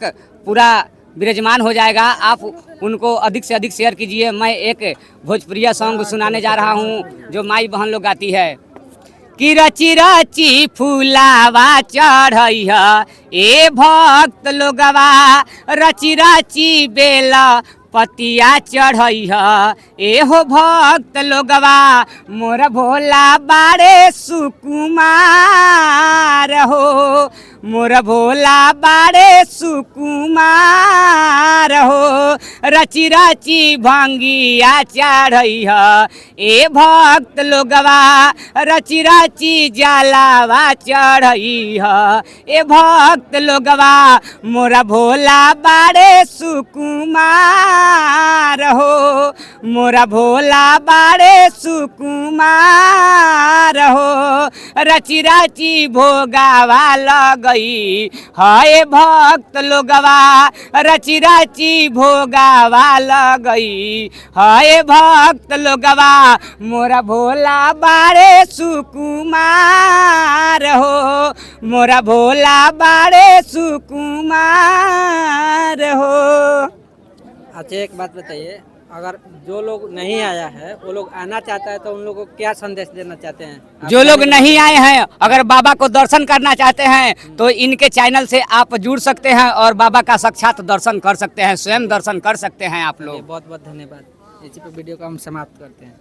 पूरा विराजमान हो जाएगा। आप उनको अधिक से अधिक शेयर कीजिए। मैं एक भोजपुरिया सॉन्ग सुनाने जा रहा हूँ जो माई बहन लोग गाती है कि रची रची फूलावा चढ़ैया ए भक्त लोगवा, रची रची बेला पतिया चढ़ैया ए हो भक्त लोगवा, मोर भोला बाड़े सुकुमार हो, मोर भोला बाड़े सुकुमार हो, रची रची भंगिया चढ़ैया ए भक्त लोगवा, रची रची जलावा चढ़ैया ए भक्त लोगवा, मोरा भोला बाड़े सुकुमार हो, मोरा भोला बाड़े सुकुमार हो, रची रची भोगावा लगई हाय भक्त लोगवा, रची रची भोगावा लगई हाय भक्त लोगवा, मोरा भोला बाड़े सुकुमार हो, मोरा भोला बाड़े सुकुमार हो। अच्छा एक बात बताइए, अगर जो लोग नहीं आया है वो लोग आना चाहता है तो उन लोगों को क्या संदेश देना चाहते हैं? जो लोग नहीं आए हैं अगर बाबा को दर्शन करना चाहते हैं तो इनके चैनल से आप जुड़ सकते हैं और बाबा का साक्षात दर्शन कर सकते हैं, स्वयं दर्शन कर सकते हैं आप लोग। बहुत बहुत धन्यवाद। इसी पे वीडियो को हम समाप्त करते हैं।